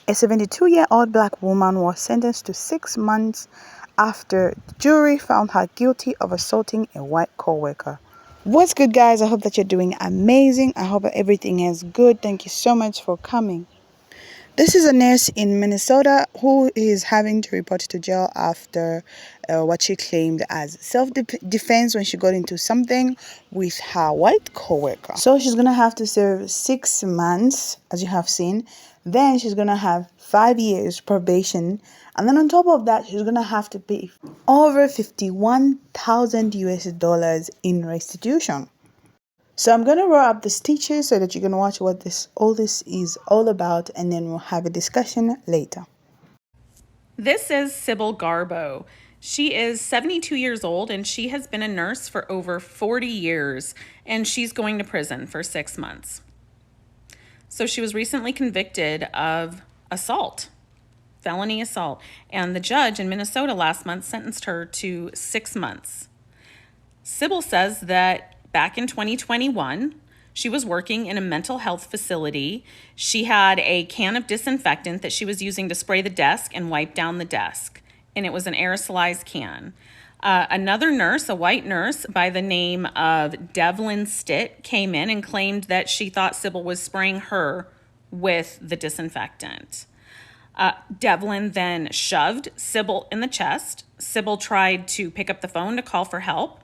A 72-year-old black woman was sentenced to 6 months after the jury found her guilty of assaulting a white coworker. What's good, guys? I hope that you're doing amazing. I hope that everything is good. Thank you so much for coming. This is a nurse in Minnesota who is having to report to jail after what she claimed as self-defense when she got into something with her white coworker. So she's going to have to serve 6 months, as you have seen. Then she's going to have 5 years probation. And then on top of that, she's going to have to pay over $51,000 in restitution. So I'm going to roll up the stitches so that you can watch what all this is all about, and then we'll have a discussion later. This is Sybil Garbow. She is 72 years old and she has been a nurse for over 40 years, and she's going to prison for 6 months. So she was recently convicted of assault, felony assault, and the judge in Minnesota last month sentenced her to 6 months. Sybil says that back in 2021, she was working in a mental health facility. She had a can of disinfectant that she was using to spray the desk and wipe down the desk, and it was an aerosolized can. Another nurse, a white nurse by the name of Devlin Stitt, came in and claimed that she thought Sybil was spraying her with the disinfectant. Devlin then shoved Sybil in the chest. Sybil tried to pick up the phone to call for help.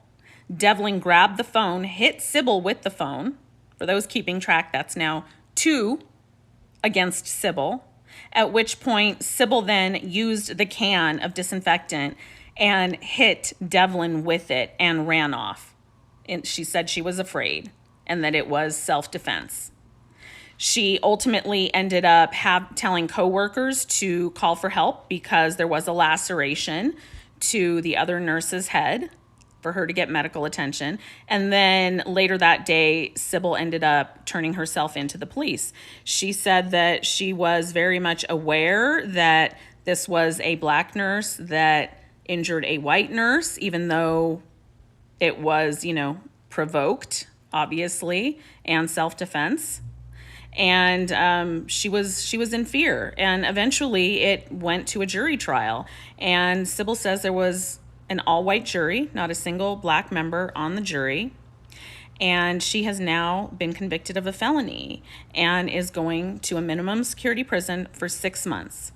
Devlin grabbed the phone, hit Sybil with the phone. For those keeping track, that's now 2 against Sybil, at which point Sybil then used the can of disinfectant and hit Devlin with it and ran off. And she said she was afraid and that it was self-defense. She ultimately ended up telling coworkers to call for help because there was a laceration to the other nurse's head for her to get medical attention. And then later that day, Sybil ended up turning herself into the police. She said that she was very much aware that this was a black nurse that injured a white nurse, even though it was, provoked, obviously, and self-defense. And she was in fear. And eventually it went to a jury trial. And Sybil says there was an all-white jury, not a single black member on the jury. And she has now been convicted of a felony and is going to a minimum security prison for 6 months.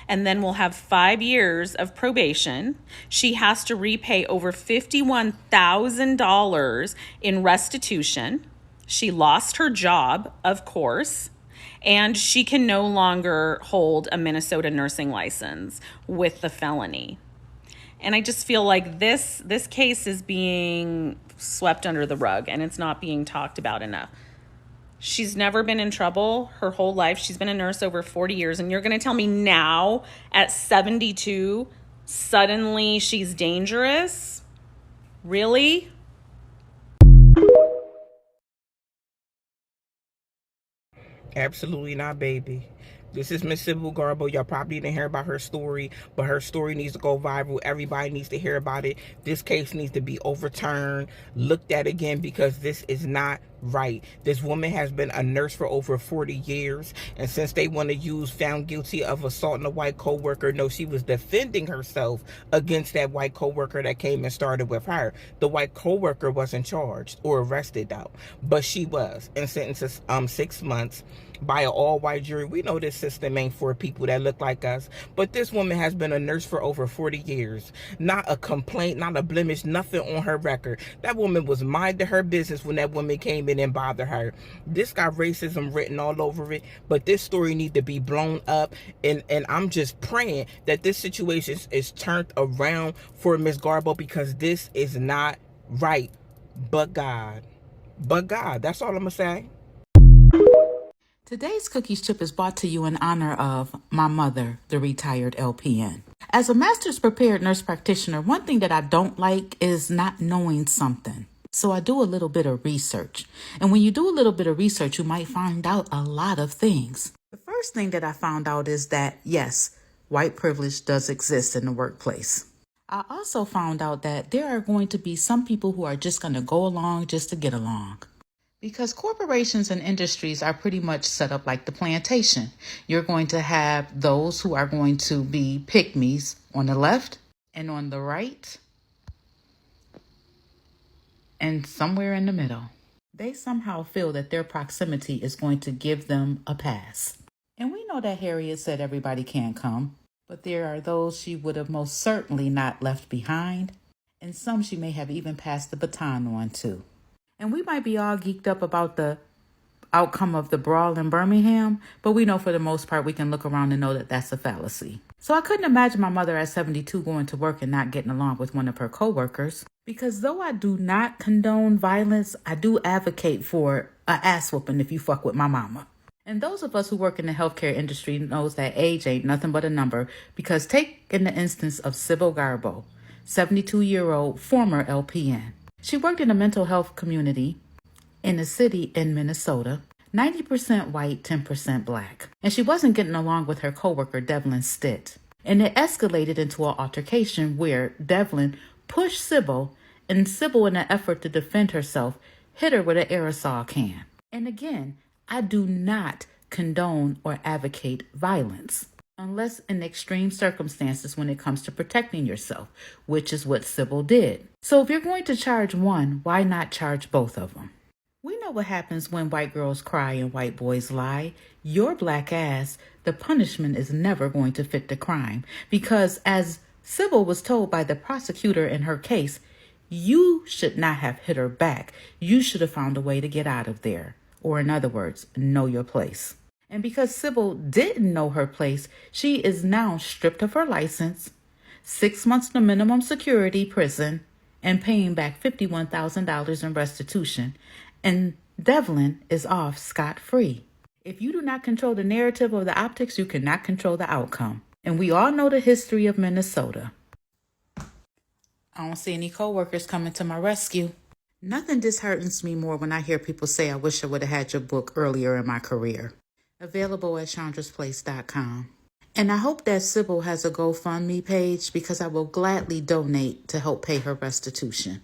And then will have 5 years of probation. She has to repay over $51,000 in restitution. She lost her job, of course, and she can no longer hold a Minnesota nursing license with the felony. And I just feel like this case is being swept under the rug and it's not being talked about enough. She's never been in trouble her whole life. She's been a nurse over 40 years. And you're going to tell me now at 72, suddenly she's dangerous? Really? Absolutely not, baby. This is Miss Sybil Garbow. Y'all probably didn't hear about her story, but her story needs to go viral. Everybody needs to hear about it. This case needs to be overturned, looked at again, because this is not right. This woman has been a nurse for over 40 years, and since they want to use found guilty of assaulting a white coworker, no, she was defending herself against that white coworker that came and started with her. The white coworker wasn't charged or arrested though, but she was, and sentenced to 6 months by an all-white jury. We know this system ain't for people that look like us, but this woman has been a nurse for over 40 years. Not a complaint, not a blemish, nothing on her record. That woman was minding her business when that woman came in and bothered her. This got racism written all over it, but this story needs to be blown up, and I'm just praying that this situation is turned around for Miss Garbow, because this is not right. But God, that's all I'm gonna say. Today's Cookies Chip is brought to you in honor of my mother, the retired LPN. As a master's prepared nurse practitioner, one thing that I don't like is not knowing something. So I do a little bit of research. And when you do a little bit of research, you might find out a lot of things. The first thing that I found out is that, yes, white privilege does exist in the workplace. I also found out that there are going to be some people who are just going to go along just to get along. Because corporations and industries are pretty much set up like the plantation. You're going to have those who are going to be pygmies on the left and on the right and somewhere in the middle. They somehow feel that their proximity is going to give them a pass. And we know that Harriet said everybody can't come, but there are those she would have most certainly not left behind, and some she may have even passed the baton on to. And we might be all geeked up about the outcome of the Brawl in Birmingham, but we know for the most part we can look around and know that that's a fallacy. So I couldn't imagine my mother at 72 going to work and not getting along with one of her coworkers. Because though I do not condone violence, I do advocate for a ass whooping if you fuck with my mama. And those of us who work in the healthcare industry knows that age ain't nothing but a number, because take in the instance of Sybil Garbow, 72-year-old former LPN. She worked in a mental health community in a city in Minnesota, 90% white, 10% black. And she wasn't getting along with her coworker, Devlin Stitt. And it escalated into an altercation where Devlin pushed Sybil, and Sybil, in an effort to defend herself, hit her with an aerosol can. And again, I do not condone or advocate violence, unless in extreme circumstances when it comes to protecting yourself, which is what Sybil did. So if you're going to charge one, why not charge both of them? We know what happens when white girls cry and white boys lie. Your black ass, the punishment is never going to fit the crime, because as Sybil was told by the prosecutor in her case, you should not have hit her back. You should have found a way to get out of there. Or in other words, know your place. And because Sybil didn't know her place, she is now stripped of her license, 6 months to minimum security prison, and paying back $51,000 in restitution. And Devlin is off scot-free. If you do not control the narrative or the optics, you cannot control the outcome. And we all know the history of Minnesota. I don't see any coworkers coming to my rescue. Nothing disheartens me more when I hear people say, I wish I would have had your book earlier in my career. Available at chandrasplace.com. And I hope that Sybil has a GoFundMe page, because I will gladly donate to help pay her restitution.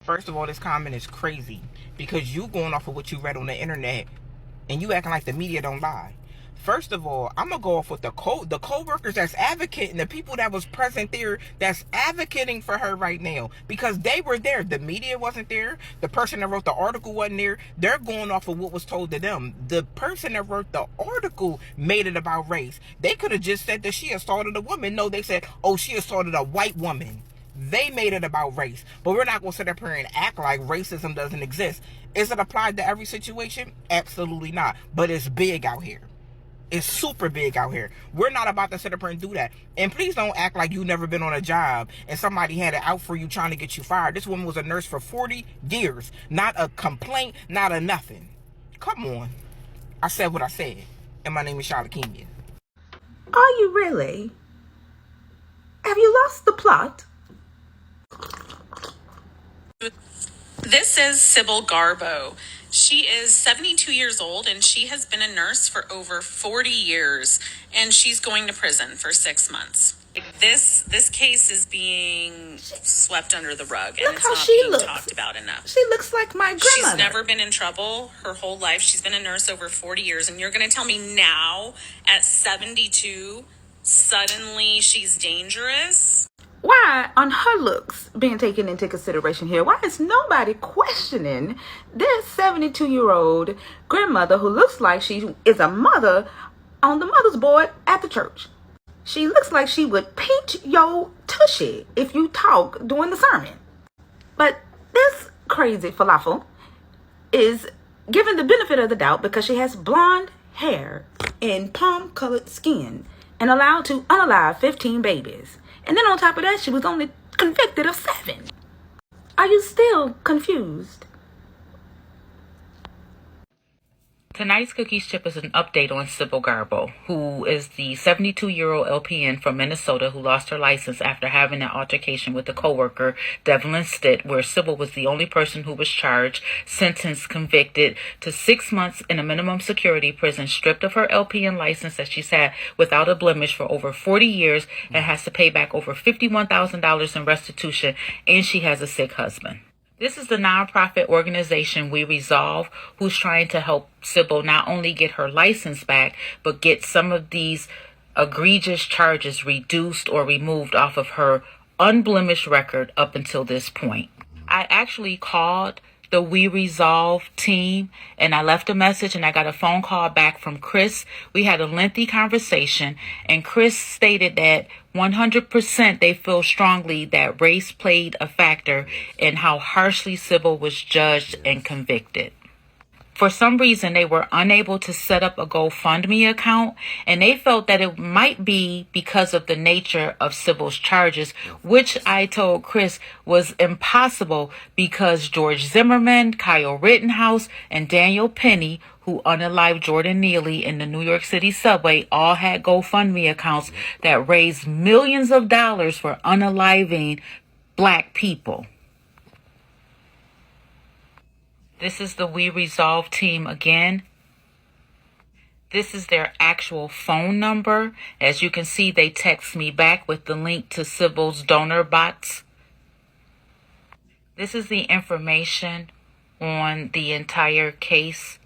First of all, this comment is crazy, because you going off of what you read on the internet and you acting like the media don't lie. First of all, I'm going to go off with the co-workers that's advocating, the people that was present there that's advocating for her right now, because they were there. The media wasn't there. The person that wrote the article wasn't there. They're going off of what was told to them. The person that wrote the article made it about race. They could have just said that she assaulted a woman. No, they said, oh, she assaulted a white woman. They made it about race. But we're not going to sit up here and act like racism doesn't exist. Is it applied to every situation? Absolutely not. But it's big out here. It's super big out here. We're not about to sit up here and do that. And please don't act like you've never been on a job and somebody had it out for you trying to get you fired. This woman was a nurse for 40 years. Not a complaint, not a nothing. Come on. I said what I said. And my name is As.saul.ting. Are you really? Have you lost the plot? This is Sybil Garbow. She is 72 years old, and she has been a nurse for over 40 years, and she's going to prison for 6 months. This case is being swept under the rug, and it's not being talked about enough. She looks like my grandmother. She's never been in trouble her whole life. She's been a nurse over 40 years, and you're going to tell me now, at 72, suddenly she's dangerous? Why, on her looks being taken into consideration here, why is nobody questioning this 72-year-old grandmother who looks like she is a mother on the mother's board at the church? She looks like she would pinch your tushy if you talk during the sermon. But this crazy falafel is given the benefit of the doubt because she has blonde hair and palm-colored skin and allowed to unalive 15 babies. And then on top of that, she was only convicted of 7. Are you still confused? Tonight's Cookies Chip is an update on Sybil Garbow, who is the 72-year-old LPN from Minnesota who lost her license after having an altercation with a coworker, Devlin Stitt, where Sybil was the only person who was charged, sentenced, convicted to 6 months in a minimum security prison, stripped of her LPN license that she's had without a blemish for over 40 years, and has to pay back over $51,000 in restitution, and she has a sick husband. This is the nonprofit organization We Resolve, who's trying to help Sybil not only get her license back, but get some of these egregious charges reduced or removed off of her unblemished record up until this point. I actually called the We Resolve team and I left a message and I got a phone call back from Chris. We had a lengthy conversation and Chris stated that 100% they feel strongly that race played a factor in how harshly Sybil was judged and convicted. For some reason, they were unable to set up a GoFundMe account, and they felt that it might be because of the nature of Sybil's charges, which I told Chris was impossible because George Zimmerman, Kyle Rittenhouse, and Daniel Penny, who unalived Jordan Neely in the New York City subway, all had GoFundMe accounts that raised millions of dollars for unaliving Black people. This is the We Resolve team again. This is their actual phone number. As you can see, they text me back with the link to Sybil's donor box. This is the information on the entire case.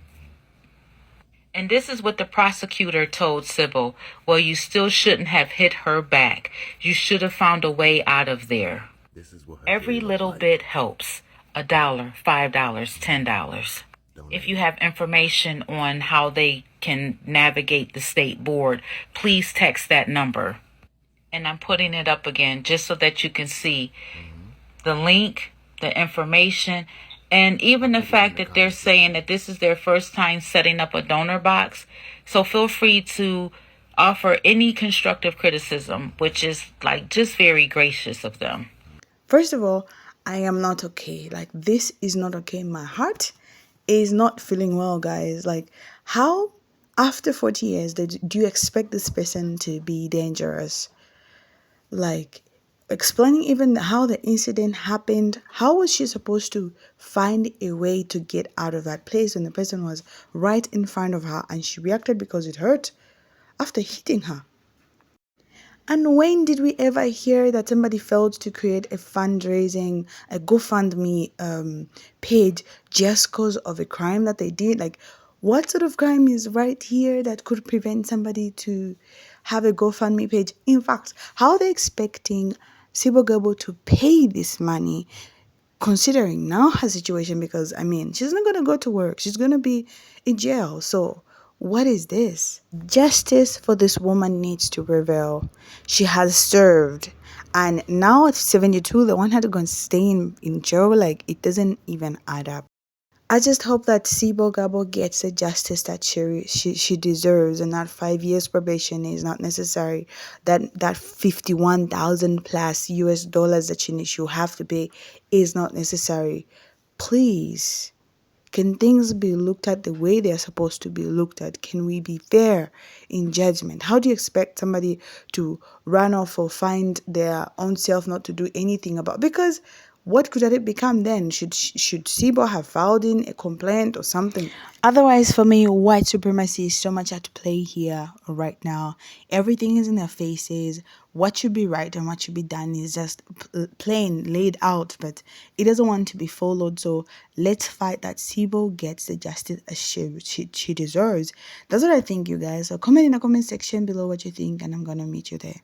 And this is what the prosecutor told Sybil. Well, you still shouldn't have hit her back. You should have found a way out of there. Every little bit helps. $1, $5, $10. If you have information on how they can navigate the state board, please text that number. And I'm putting it up again just so that you can see the link, the information, and even the fact that they're saying that this is their first time setting up a donor box. So feel free to offer any constructive criticism, which is like just very gracious of them. First of all, I am not okay. Like, this is not okay. My heart is not feeling well, guys. Like, how, after 40 years, do you expect this person to be dangerous? Like, explaining even how the incident happened. How was she supposed to find a way to get out of that place when the person was right in front of her and she reacted because it hurt after hitting her? And when did we ever hear that somebody failed to create a fundraising, a GoFundMe page just because of a crime that they did? Like, what sort of crime is right here that could prevent somebody to have a GoFundMe page? In fact, how are they expecting Sybil Garbow to pay this money, considering now her situation? Because, I mean, she's not going to go to work. She's going to be in jail. So what is this? Justice for this woman needs to prevail. She has served. And now at 72, the one had to go and stay in jail. Like, it doesn't even add up. I just hope that Sybil Garbow gets the justice that she deserves, and that 5 years probation is not necessary. That 51,000 plus US dollars that she'll have to pay is not necessary. Please. Can things be looked at the way they're supposed to be looked at? Can we be fair in judgment? How do you expect somebody to run off or find their own self not to do anything about? Because what could it become then? Should Sybil have filed in a complaint or something? Otherwise, for me, white supremacy is so much at play here right now. Everything is in their faces. What should be right and what should be done is just plain laid out, but it doesn't want to be followed. So let's fight that Sybil gets the justice as she deserves. That's what I think, you guys. So comment in the comment section below what you think, and I'm gonna meet you there.